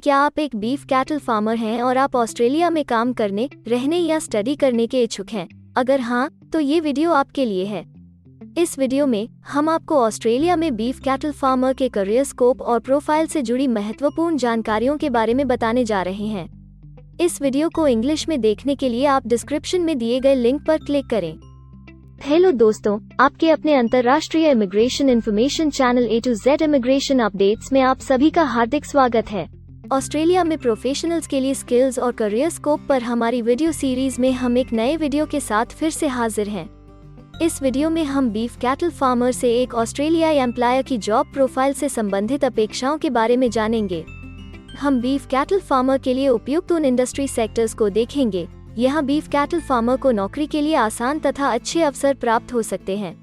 क्या आप एक बीफ कैटल फार्मर हैं और आप ऑस्ट्रेलिया में काम करने, रहने या स्टडी करने के इच्छुक हैं? अगर हाँ, तो ये वीडियो आपके लिए है। इस वीडियो में हम आपको ऑस्ट्रेलिया में बीफ कैटल फार्मर के करियर स्कोप और प्रोफाइल से जुड़ी महत्वपूर्ण जानकारियों के बारे में बताने जा रहे हैं। इस वीडियो को इंग्लिश में देखने के लिए आप डिस्क्रिप्शन में दिए गए लिंक पर क्लिक करें। हेलो दोस्तों, आपके अपने अंतर्राष्ट्रीय immigration information channel A to Z immigration updates में आप सभी का हार्दिक स्वागत है। ऑस्ट्रेलिया में प्रोफेशनल्स के लिए स्किल्स और करियर स्कोप पर हमारी वीडियो सीरीज में हम एक नए वीडियो के साथ फिर से हाजिर हैं। इस वीडियो में हम बीफ कैटल फार्मर से एक ऑस्ट्रेलियाई एम्प्लॉयर की जॉब प्रोफाइल से संबंधित अपेक्षाओं के बारे में जानेंगे। हम बीफ कैटल फार्मर के लिए उपयुक्त उन इंडस्ट्री सेक्टर्स को देखेंगे। यहाँ बीफ कैटल फार्मर को नौकरी के लिए आसान तथा अच्छे अवसर प्राप्त हो सकते हैं।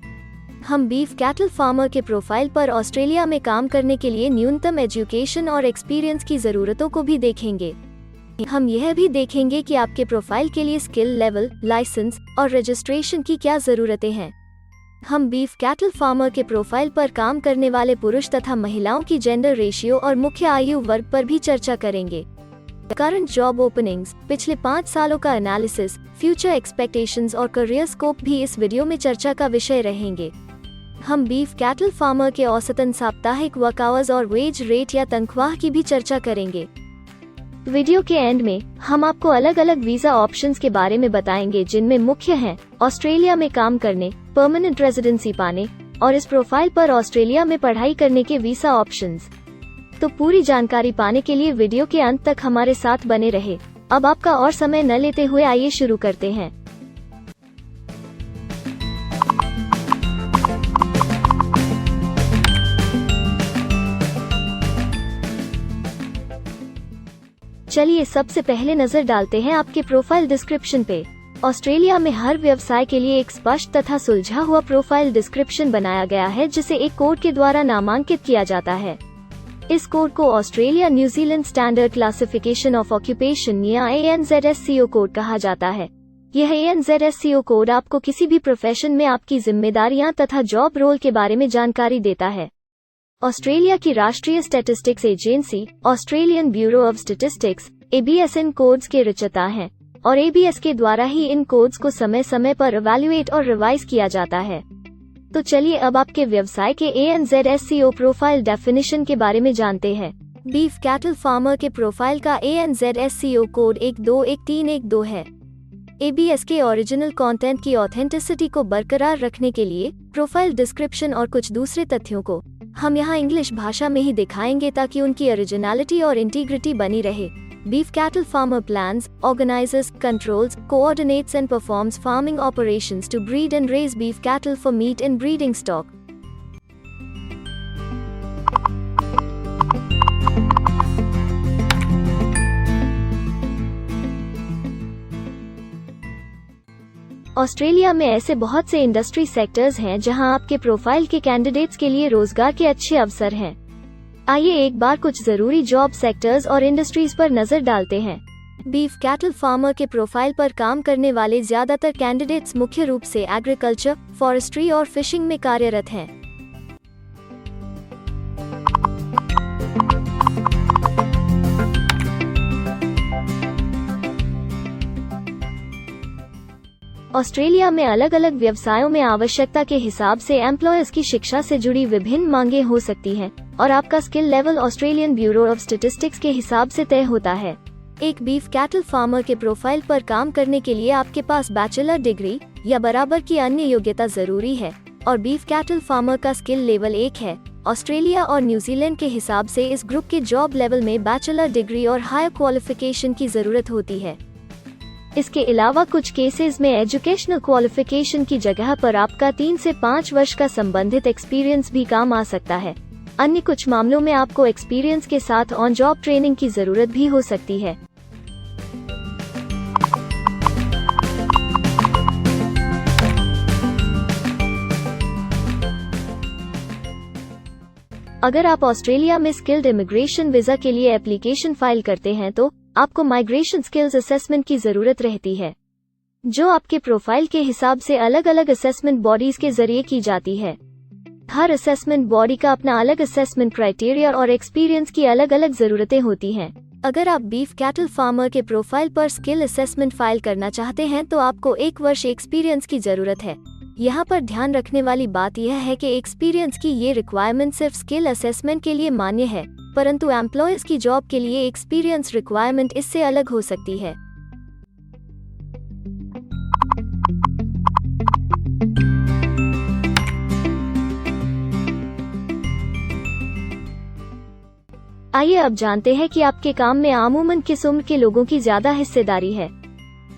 हम बीफ कैटल फार्मर के प्रोफाइल पर ऑस्ट्रेलिया में काम करने के लिए न्यूनतम एजुकेशन और एक्सपीरियंस की ज़रूरतों को भी देखेंगे। हम यह भी देखेंगे कि आपके प्रोफाइल के लिए स्किल लेवल, लाइसेंस और रजिस्ट्रेशन की क्या ज़रूरतें हैं। हम बीफ कैटल फार्मर के प्रोफाइल पर काम करने वाले पुरुष तथा महिलाओं की जेंडर रेशियो और मुख्य आयु वर्ग पर भी चर्चा करेंगे। करंट जॉब ओपनिंग्स, पिछले 5 सालों का एनालिसिस, फ्यूचर एक्सपेक्टेशंस और करियर स्कोप भी इस वीडियो में चर्चा का विषय रहेंगे। हम बीफ कैटल फार्मर के औसतन साप्ताहिक वर्क आवर्स और वेज रेट या तनख्वाह की भी चर्चा करेंगे। वीडियो के एंड में हम आपको अलग अलग वीजा ऑप्शंस के बारे में बताएंगे, जिनमें मुख्य हैं ऑस्ट्रेलिया में काम करने, परमानेंट रेजिडेंसी पाने और इस प्रोफाइल पर ऑस्ट्रेलिया में पढ़ाई करने के वीजा ऑप्शंस। तो पूरी जानकारी पाने के लिए वीडियो के अंत तक हमारे साथ बने रहे। अब आपका और समय न लेते हुए आइए शुरू करते हैं। चलिए सबसे पहले नजर डालते हैं आपके प्रोफाइल डिस्क्रिप्शन पे। ऑस्ट्रेलिया में हर व्यवसाय के लिए एक स्पष्ट तथा सुलझा हुआ प्रोफाइल डिस्क्रिप्शन बनाया गया है, जिसे एक कोड के द्वारा नामांकित किया जाता है। इस कोड को Australia New Zealand standard classification of occupation या ANZSCO कोड कहा जाता है। यह ANZSCO कोड आपको किसी भी प्रोफेशन में आपकी जिम्मेदारियां तथा जॉब रोल के बारे में जानकारी देता है। ऑस्ट्रेलिया की राष्ट्रीय statistics agency Australian bureau of statistics ABS in codes के रचयिता हैं और ABS के द्वारा ही इन कोड्स को समय समय पर इवैल्यूएट और रिवाइज किया जाता है। तो चलिए अब आपके व्यवसाय के ANZSCO प्रोफाइल डेफिनेशन के बारे में जानते हैं। बीफ कैटल फार्मर के प्रोफाइल का ANZSCO कोड 121312 है। ABS के ओरिजिनल कंटेंट की ऑथेंटिसिटी को बरकरार रखने के लिए प्रोफाइल डिस्क्रिप्शन और कुछ दूसरे तथ्यों को हम यहाँ इंग्लिश भाषा में ही दिखाएंगे, ताकि उनकी ओरिजिनलिटी और इंटीग्रिटी बनी रहे। Beef cattle farmer plans, organizes, controls, coordinates and performs farming operations to breed and raise beef cattle for meat and breeding stock. Australia में ऐसे बहुत से इंडस्ट्री सेक्टर्स हैं जहां आपके प्रोफाइल के कैंडिडेट्स के लिए रोजगार के अच्छे अवसर हैं। आइए एक बार कुछ जरूरी जॉब सेक्टर्स और इंडस्ट्रीज पर नजर डालते हैं। बीफ कैटल फार्मर के प्रोफाइल पर काम करने वाले ज्यादातर कैंडिडेट्स मुख्य रूप से एग्रीकल्चर, फॉरेस्ट्री और फिशिंग में कार्यरत हैं। ऑस्ट्रेलिया में अलग अलग व्यवसायों में आवश्यकता के हिसाब से एम्प्लॉयर्स की शिक्षा से जुड़ी विभिन्न मांगें हो सकती हैं और आपका skill level Australian bureau of statistics के हिसाब से तय होता है। एक बीफ कैटल फार्मर के प्रोफाइल पर काम करने के लिए आपके पास बैचलर डिग्री या बराबर की अन्य योग्यता जरूरी है और बीफ कैटल फार्मर का स्किल लेवल 1 है। ऑस्ट्रेलिया और न्यूजीलैंड के हिसाब से इस ग्रुप के जॉब लेवल में बैचलर डिग्री और हायर क्वालिफिकेशन की जरूरत होती है। इसके अलावा कुछ केसेस में एजुकेशनल क्वालिफिकेशन की जगह पर आपका 3 से 5 वर्ष का संबंधित एक्सपीरियंस भी काम आ सकता है। अन्य कुछ मामलों में आपको एक्सपीरियंस के साथ ऑन जॉब ट्रेनिंग की जरूरत भी हो सकती है। अगर आप ऑस्ट्रेलिया में स्किल्ड इमिग्रेशन वीजा के लिए एप्लीकेशन फाइल करते हैं तो आपको माइग्रेशन स्किल्स असेसमेंट की जरूरत रहती है, जो आपके प्रोफाइल के हिसाब से अलग अलग असेसमेंट बॉडीज के जरिए की जाती है। हर असेसमेंट बॉडी का अपना अलग असेसमेंट क्राइटेरिया और एक्सपीरियंस की अलग अलग जरूरतें होती हैं। अगर आप बीफ कैटल फार्मर के प्रोफाइल पर स्किल असेसमेंट फाइल करना चाहते हैं तो आपको 1 वर्ष एक्सपीरियंस की जरूरत है। यहाँ पर ध्यान रखने वाली बात यह है कि एक्सपीरियंस की ये रिक्वायरमेंट सिर्फ स्किल असेसमेंट के लिए मान्य है, परंतु एम्प्लॉयर्स की जॉब के लिए एक्सपीरियंस रिक्वायरमेंट इससे अलग हो सकती है। आइए अब जानते हैं कि आपके काम में अमूमन किस उम्र के लोगों की ज्यादा हिस्सेदारी है।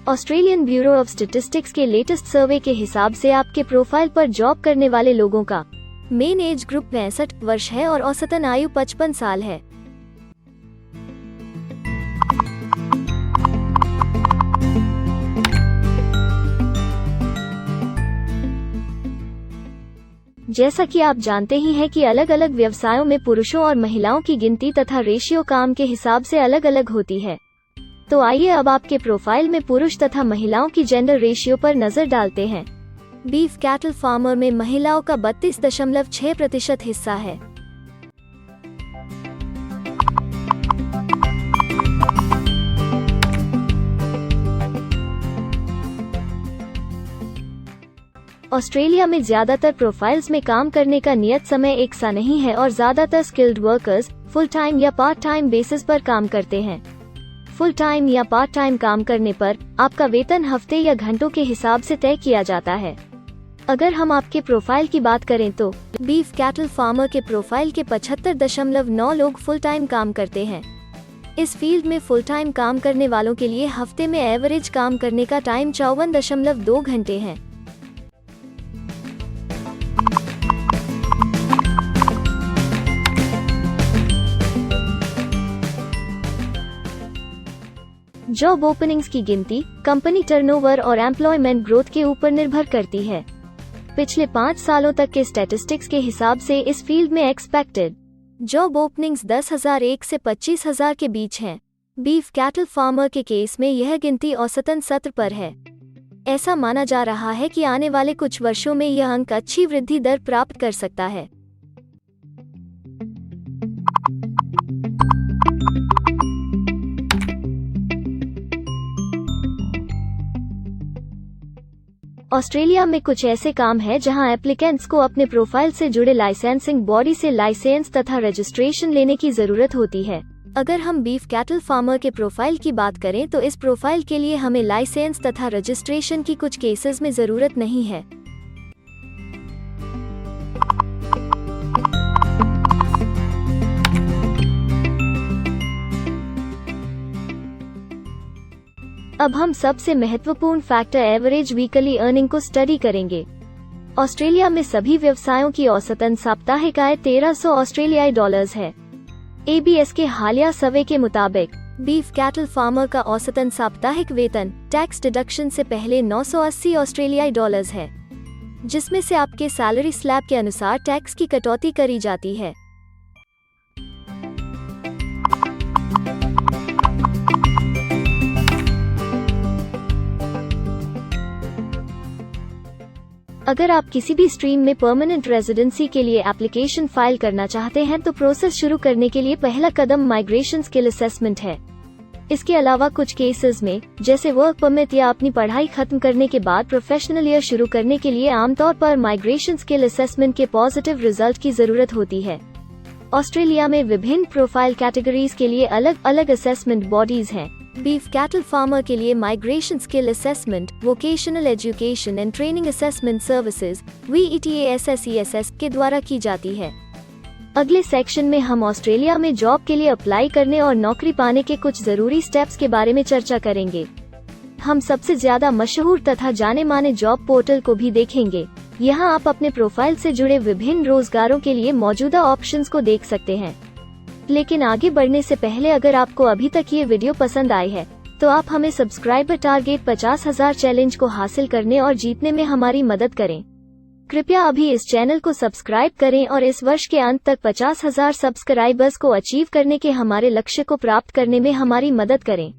ऑस्ट्रेलियन ब्यूरो ऑफ स्टैटिस्टिक्स के लेटेस्ट सर्वे के हिसाब से आपके प्रोफाइल पर जॉब करने वाले लोगों का मेन एज ग्रुप 65 वर्ष है और औसतन आयु 55 साल है। जैसा कि आप जानते ही हैं कि अलग अलग व्यवसायों में पुरुषों और महिलाओं की गिनती तथा रेशियो काम के हिसाब से अलग अलग होती है। तो आइए अब आपके प्रोफाइल में पुरुष तथा महिलाओं की जेंडर रेशियो पर नजर डालते हैं। बीफ कैटल फार्मर में महिलाओं का 32.6% हिस्सा है। ऑस्ट्रेलिया में ज्यादातर प्रोफाइल्स में काम करने का नियत समय एक सा नहीं है और ज्यादातर स्किल्ड वर्कर्स फुल टाइम या पार्ट टाइम बेसिस पर काम करते हैं। फुल टाइम या पार्ट टाइम काम करने पर आपका वेतन हफ्ते या घंटों के हिसाब से तय किया जाता है। अगर हम आपके प्रोफाइल की बात करें तो बीफ कैटल फार्मर के प्रोफाइल के 75.9 लोग फुल टाइम काम करते हैं। इस फील्ड में फुल टाइम काम करने वालों के लिए हफ्ते में एवरेज काम करने का टाइम 54.2 घंटे है। जॉब ओपनिंग्स की गिनती कंपनी टर्नओवर और एम्प्लॉयमेंट ग्रोथ के ऊपर निर्भर करती है। पिछले 5 सालों तक के स्टैटिस्टिक्स के हिसाब से इस फील्ड में एक्सपेक्टेड जॉब ओपनिंग्स 10,001 से 25,000 के बीच हैं। बीफ कैटल फार्मर के केस में यह गिनती औसतन 17 पर है। ऐसा माना जा रहा है कि आने वाले कुछ वर्षों में यह अंक अच्छी वृद्धि दर प्राप्त कर सकता है। ऑस्ट्रेलिया में कुछ ऐसे काम हैं जहां एप्लीकेंट्स को अपने प्रोफाइल से जुड़े लाइसेंसिंग बॉडी से लाइसेंस तथा रजिस्ट्रेशन लेने की जरूरत होती है। अगर हम बीफ कैटल फार्मर के प्रोफाइल की बात करें तो इस प्रोफाइल के लिए हमें लाइसेंस तथा रजिस्ट्रेशन की कुछ केसेस में जरूरत नहीं है। अब हम सबसे महत्वपूर्ण फैक्टर एवरेज वीकली अर्निंग को स्टडी करेंगे। ऑस्ट्रेलिया में सभी व्यवसायों की औसतन साप्ताहिक आय 1300 ऑस्ट्रेलियाई डॉलर्स है। ABS के हालिया सर्वे के मुताबिक बीफ कैटल फार्मर का औसतन साप्ताहिक वेतन टैक्स डिडक्शन से पहले 980 ऑस्ट्रेलियाई डॉलर्स है, जिसमें से आपके सैलरी स्लैब के अनुसार टैक्स की कटौती करी जाती है। अगर आप किसी भी स्ट्रीम में परमानेंट रेजिडेंसी के लिए एप्लीकेशन फाइल करना चाहते हैं तो प्रोसेस शुरू करने के लिए पहला कदम माइग्रेशन स्किल असेसमेंट है। इसके अलावा कुछ केसेस में जैसे वर्क परमिट या अपनी पढ़ाई खत्म करने के बाद प्रोफेशनल ईयर शुरू करने के लिए आमतौर पर माइग्रेशन स्किल असेसमेंट के पॉजिटिव रिजल्ट की जरूरत होती है। ऑस्ट्रेलिया में विभिन्न प्रोफाइल कैटेगरीज के लिए अलग अलग असेसमेंट बॉडीज हैं। बीफ कैटल फार्मर के लिए migration skill assessment vocational education and training assessment services VETASSESS के द्वारा की जाती है। अगले सेक्शन में हम ऑस्ट्रेलिया में जॉब के लिए अप्लाई करने और नौकरी पाने के कुछ जरूरी स्टेप्स के बारे में चर्चा करेंगे। हम सबसे ज्यादा मशहूर तथा जाने माने जॉब पोर्टल को भी देखेंगे। यहाँ आप अपने प्रोफाइल से जुड़े विभिन्न रोजगारों के लिए मौजूदा ऑप्शंस को देख सकते हैं। लेकिन आगे बढ़ने से पहले अगर आपको अभी तक ये वीडियो पसंद आई है तो आप हमें सब्सक्राइबर टारगेट 50,000 चैलेंज को हासिल करने और जीतने में हमारी मदद करें। कृपया अभी इस चैनल को सब्सक्राइब करें और इस वर्ष के अंत तक 50,000 सब्सक्राइबर्स को अचीव करने के हमारे लक्ष्य को प्राप्त करने में हमारी मदद करें।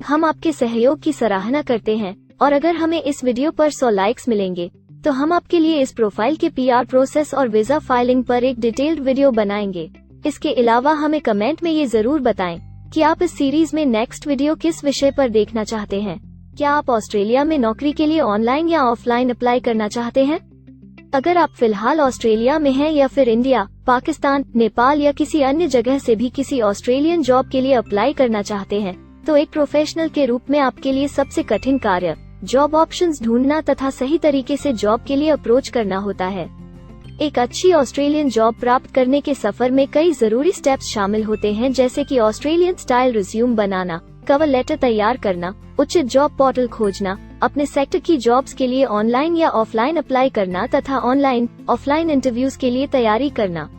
हम आपके सहयोग की सराहना करते हैं और अगर हमें इस वीडियो पर 100 लाइक्स मिलेंगे तो हम आपके लिए इस प्रोफाइल के PR प्रोसेस और वीजा फाइलिंग पर एक डिटेल्ड वीडियो बनाएंगे। इसके अलावा हमें कमेंट में ये जरूर बताएं कि आप इस सीरीज में नेक्स्ट वीडियो किस विषय पर देखना चाहते हैं। क्या आप ऑस्ट्रेलिया में नौकरी के लिए ऑनलाइन या ऑफलाइन अप्लाई करना चाहते हैं? अगर आप फिलहाल ऑस्ट्रेलिया में हैं या फिर इंडिया, पाकिस्तान, नेपाल या किसी अन्य जगह से भी किसी ऑस्ट्रेलियन जॉब के लिए अप्लाई करना चाहते हैं, तो एक प्रोफेशनल के रूप में आपके लिए सबसे कठिन कार्य जॉब ऑप्शंस ढूंढना तथा सही तरीके से जॉब के लिए अप्रोच करना होता है। एक अच्छी ऑस्ट्रेलियन जॉब प्राप्त करने के सफर में कई जरूरी स्टेप्स शामिल होते हैं, जैसे कि ऑस्ट्रेलियन स्टाइल रिज्यूम बनाना, कवर लेटर तैयार करना, उचित जॉब पोर्टल खोजना, अपने सेक्टर की जॉब्स के लिए ऑनलाइन या ऑफलाइन अप्लाई करना तथा ऑनलाइन ऑफलाइन इंटरव्यूज के लिए तैयारी करना।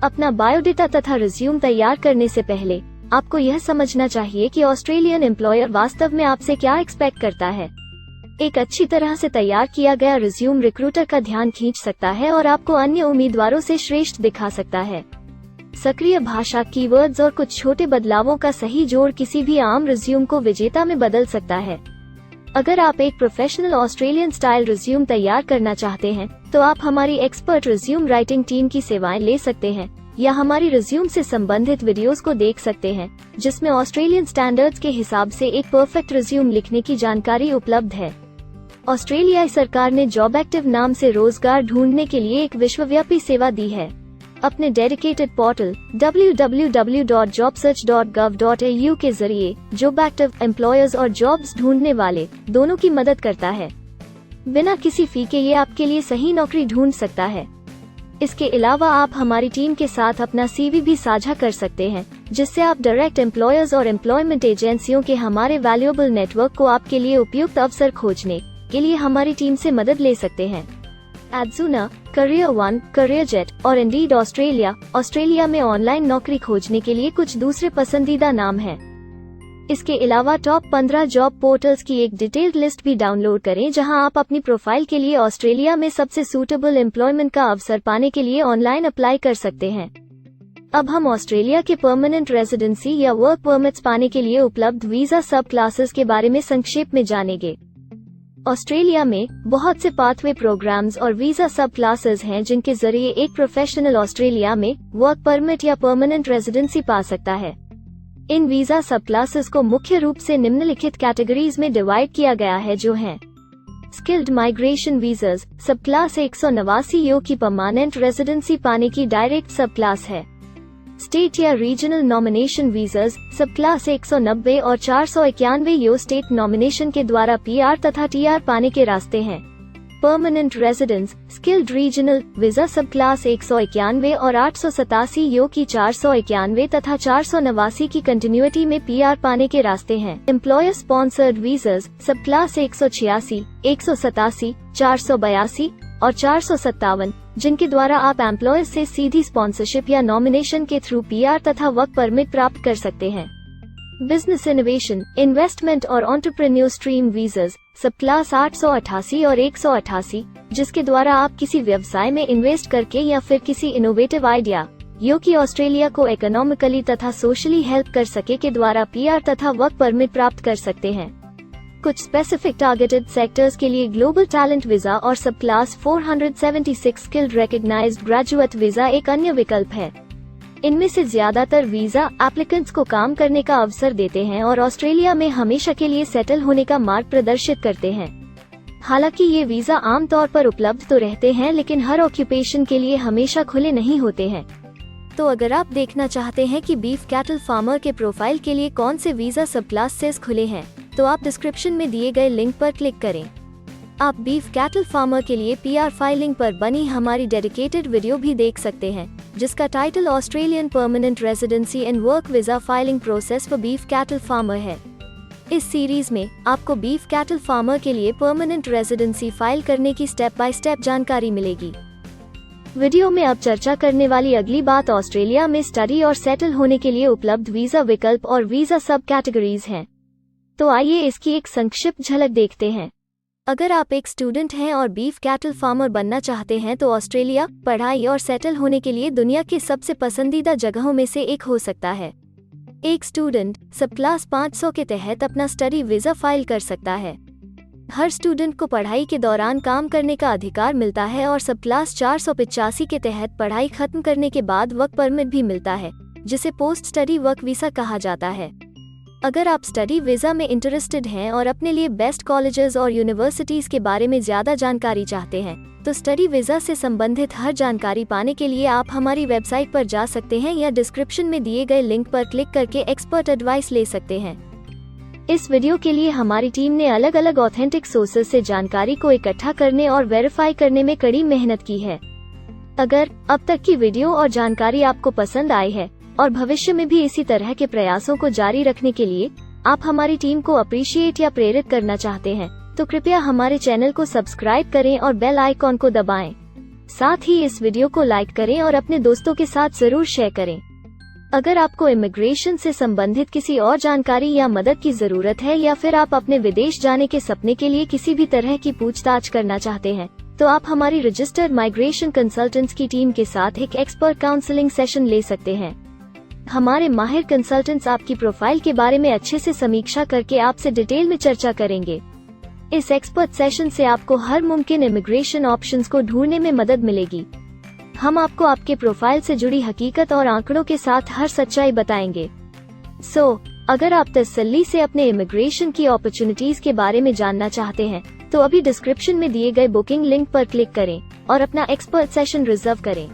अपना बायोडेटा तथा रिज्यूम तैयार करने से पहले आपको यह समझना चाहिए कि ऑस्ट्रेलियन एम्प्लॉयर वास्तव में आपसे क्या एक्सपेक्ट करता है। एक अच्छी तरह से तैयार किया गया रिज्यूम रिक्रूटर का ध्यान खींच सकता है और आपको अन्य उम्मीदवारों से श्रेष्ठ दिखा सकता है। सक्रिय भाषा, कीवर्ड्स और कुछ छोटे बदलावों का सही जोड़ किसी भी आम रिज्यूम को विजेता में बदल सकता है। अगर आप एक प्रोफेशनल ऑस्ट्रेलियन स्टाइल रिज्यूम तैयार करना चाहते हैं, तो आप हमारी एक्सपर्ट रिज्यूम राइटिंग टीम की सेवाएं ले सकते हैं या हमारी रिज्यूम से संबंधित वीडियोस को देख सकते हैं, जिसमें ऑस्ट्रेलियन स्टैंडर्ड्स के हिसाब से एक परफेक्ट रिज्यूम लिखने की जानकारी उपलब्ध है। ऑस्ट्रेलियाई सरकार ने जॉब एक्टिव नाम से रोजगार ढूंढने के लिए एक विश्वव्यापी सेवा दी है। अपने डेडिकेटेड पोर्टल www.jobsearch.gov.au के जरिए जॉब एक्टिव एम्प्लॉयर्स और जॉब्स ढूंढने वाले दोनों की मदद करता है। बिना किसी फी के ये आपके लिए सही नौकरी ढूंढ सकता है। इसके अलावा आप हमारी टीम के साथ अपना CV भी साझा कर सकते हैं, जिससे आप डायरेक्ट एम्प्लॉयर्स और एम्प्लॉयमेंट एजेंसियों के हमारे वैल्यूएबल नेटवर्क को आपके लिए उपयुक्त अवसर खोजने के लिए हमारी टीम से मदद ले सकते हैं। एडजूना, करियर वन, करियरजेट और इंडीड ऑस्ट्रेलिया में ऑनलाइन नौकरी खोजने के लिए कुछ दूसरे पसंदीदा नाम हैं। इसके अलावा टॉप 15 जॉब पोर्टल्स की एक डिटेल्ड लिस्ट भी डाउनलोड करें, जहां आप अपनी प्रोफाइल के लिए ऑस्ट्रेलिया में सबसे सूटेबल एम्प्लॉयमेंट का अवसर पाने के लिए ऑनलाइन अप्लाई कर सकते हैं। अब हम ऑस्ट्रेलिया के परमानेंट रेजिडेंसी या वर्क परमिट्स पाने के लिए उपलब्ध वीजा सब क्लासेस के बारे में संक्षेप में जानेंगे। ऑस्ट्रेलिया में बहुत से पाथवे प्रोग्राम्स और वीजा सब क्लासेस हैं, जिनके जरिए एक प्रोफेशनल ऑस्ट्रेलिया में वर्क परमिट या परमानेंट रेजिडेंसी पा सकता है। इन वीजा सब क्लासेस को मुख्य रूप से निम्नलिखित कैटेगरीज में डिवाइड किया गया है, जो हैं स्किल्ड माइग्रेशन वीजास सब क्लास 189 यो की परमानेंट रेजिडेंसी पाने की डायरेक्ट सब क्लास है। स्टेट या रीजनल नॉमिनेशन वीजास सब क्लास 190 और 491 यो स्टेट नॉमिनेशन के द्वारा PR तथा TR पाने के रास्ते हैं। Permanent residence skilled regional visa सब क्लास 191 और 887 यो की 491 तथा 489 की कंटिन्यूटी में PR पाने के रास्ते हैं। एम्प्लॉयर स्पॉन्सर्ड वीजास सब क्लास 186, 187, 482 और 457, जिनके द्वारा आप एम्प्लॉयर से सीधी स्पॉन्सरशिप या नॉमिनेशन के थ्रू PR तथा वर्क परमिट प्राप्त कर सकते हैं। बिजनेस इनोवेशन, इन्वेस्टमेंट और एंटरप्रेन्योर स्ट्रीम वीजास सब क्लास 888 और 188, जिसके द्वारा आप किसी व्यवसाय में इन्वेस्ट करके या फिर किसी इनोवेटिव आइडिया यो कि ऑस्ट्रेलिया को इकोनॉमिकली तथा सोशली हेल्प कर सके के द्वारा PR तथा वर्क परमिट प्राप्त कर सकते हैं। कुछ स्पेसिफिक टारगेटेड सेक्टर्स के लिए ग्लोबल टैलेंट वीजा और सब class 476 skilled recognised graduate visa एक अन्य विकल्प है। इनमें से ज्यादातर वीजा एप्लीकेंट्स को काम करने का अवसर देते हैं और ऑस्ट्रेलिया में हमेशा के लिए सेटल होने का मार्ग प्रदर्शित करते हैं। हालांकि ये वीजा आमतौर पर उपलब्ध तो रहते हैं, लेकिन हर ऑक्यूपेशन के लिए हमेशा खुले नहीं होते हैं। तो अगर आप देखना चाहते हैं कि बीफ कैटल फार्मर के प्रोफाइल के लिए कौन से वीजा सब क्लासेस खुले हैं, तो आप डिस्क्रिप्शन में दिए गए लिंक पर क्लिक करें। आप बीफ कैटल फार्मर के लिए PR फाइलिंग पर बनी हमारी डेडिकेटेड वीडियो भी देख सकते हैं, जिसका title Australian permanent residency and work visa filing process for beef cattle farmer है। इस सीरीज में आपको बीफ कैटल फार्मर के लिए परमानेंट रेजिडेंसी फाइल करने की स्टेप बाय स्टेप जानकारी मिलेगी। वीडियो में अब चर्चा करने वाली अगली बात ऑस्ट्रेलिया में स्टडी और सेटल होने के लिए उपलब्ध वीजा विकल्प और वीजा सब कैटेगरीज हैं। तो आइए इसकी एक संक्षिप्त झलक देखते हैं। अगर आप एक स्टूडेंट हैं और बीफ कैटल फार्मर बनना चाहते हैं, तो ऑस्ट्रेलिया पढ़ाई और सेटल होने के लिए दुनिया की सबसे पसंदीदा जगहों में से एक हो सकता है। एक स्टूडेंट सब क्लास 500 के तहत अपना स्टडी वीजा फाइल कर सकता है। हर स्टूडेंट को पढ़ाई के दौरान काम करने का अधिकार मिलता है और सब क्लास 485 के तहत पढ़ाई खत्म करने के बाद वर्क परमिट भी मिलता है, जिसे पोस्ट स्टडी वर्क वीसा कहा जाता है। अगर आप स्टडी वीज़ा में इंटरेस्टेड हैं और अपने लिए बेस्ट कॉलेजेस और यूनिवर्सिटीज़ के बारे में ज़्यादा जानकारी चाहते हैं, तो स्टडी वीज़ा से संबंधित हर जानकारी पाने के लिए आप हमारी वेबसाइट पर जा सकते हैं या डिस्क्रिप्शन में दिए गए लिंक पर क्लिक करके एक्सपर्ट एडवाइस ले सकते हैं। इस वीडियो के लिए हमारी टीम ने अलग अलग ऑथेंटिक सोर्सेज से जानकारी को इकट्ठा करने और वेरीफाई करने में कड़ी मेहनत की है। अगर अब तक की वीडियो और जानकारी आपको पसंद आई है और भविष्य में भी इसी तरह के प्रयासों को जारी रखने के लिए आप हमारी टीम को अप्रिशिएट या प्रेरित करना चाहते हैं, तो कृपया हमारे चैनल को सब्सक्राइब करें और बेल आइकॉन को दबाएं। साथ ही इस वीडियो को लाइक करें और अपने दोस्तों के साथ जरूर शेयर करें। अगर आपको इमिग्रेशन से संबंधित किसी और जानकारी या मदद की जरूरत है या फिर आप अपने विदेश जाने के सपने के लिए किसी भी तरह की पूछताछ करना चाहते हैं, तो आप हमारी रजिस्टर्ड माइग्रेशन कंसल्टेंट्स की टीम के साथ एक एक्सपर्ट काउंसलिंग सेशन ले सकते हैं। हमारे माहिर कंसल्टेंट्स आपकी प्रोफाइल के बारे में अच्छे से समीक्षा करके आपसे डिटेल में चर्चा करेंगे। इस एक्सपर्ट सेशन से आपको हर मुमकिन इमिग्रेशन ऑप्शंस को ढूंढने में मदद मिलेगी। हम आपको आपके प्रोफाइल से जुड़ी हकीकत और आंकड़ों के साथ हर सच्चाई बताएंगे। अगर आप तसल्ली से अपने इमिग्रेशन की अपॉर्चुनिटीज के बारे में जानना चाहते हैं, तो अभी डिस्क्रिप्शन में दिए गए बुकिंग लिंक पर क्लिक करें और अपना एक्सपर्ट सेशन रिजर्व करें।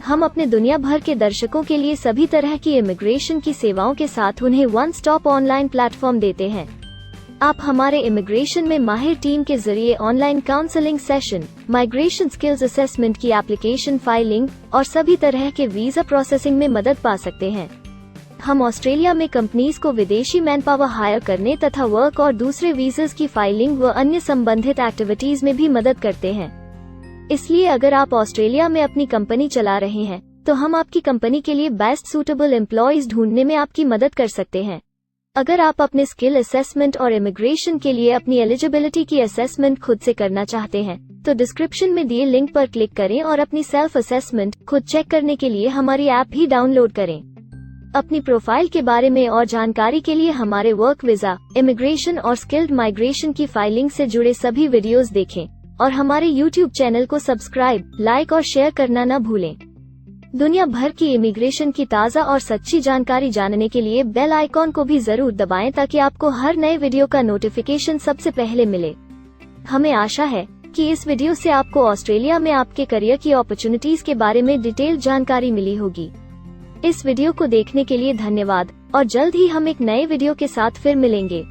हम अपने दुनिया भर के दर्शकों के लिए सभी तरह की इमिग्रेशन की सेवाओं के साथ उन्हें वन स्टॉप ऑनलाइन प्लेटफॉर्म देते हैं। आप हमारे इमिग्रेशन में माहिर टीम के जरिए online counselling session, migration skills assessment की एप्लीकेशन फाइलिंग और सभी तरह के वीजा प्रोसेसिंग में मदद पा सकते हैं। हम ऑस्ट्रेलिया में कंपनीज को विदेशी मैन पावर हायर करने तथा वर्क और दूसरे वीजास की फाइलिंग व अन्य संबंधित एक्टिविटीज में भी मदद करते हैं। इसलिए अगर आप ऑस्ट्रेलिया में अपनी कंपनी चला रहे हैं, तो हम आपकी कंपनी के लिए बेस्ट सूटेबल एम्प्लॉयज ढूंढने में आपकी मदद कर सकते हैं। अगर आप अपने स्किल असेसमेंट और इमिग्रेशन के लिए अपनी एलिजिबिलिटी की असेसमेंट खुद से करना चाहते हैं, तो डिस्क्रिप्शन में दिए लिंक पर क्लिक करें और अपनी सेल्फ असेसमेंट खुद चेक करने के लिए हमारी ऐप भी डाउनलोड करें। अपनी प्रोफाइल के बारे में और जानकारी के लिए हमारे वर्क वीजा, इमिग्रेशन और स्किल्ड माइग्रेशन की फाइलिंग से जुड़े सभी वीडियोस देखें और हमारे YouTube चैनल को सब्सक्राइब, लाइक और शेयर करना न भूलें। दुनिया भर की इमिग्रेशन की ताज़ा और सच्ची जानकारी जानने के लिए बेल आइकॉन को भी जरूर दबाएं ताकि आपको हर नए वीडियो का नोटिफिकेशन सबसे पहले मिले। हमें आशा है कि इस वीडियो से आपको ऑस्ट्रेलिया में आपके करियर की अपॉर्चुनिटीज के बारे में डिटेल जानकारी मिली होगी। इस वीडियो को देखने के लिए धन्यवाद और जल्द ही हम एक नए वीडियो के साथ फिर मिलेंगे।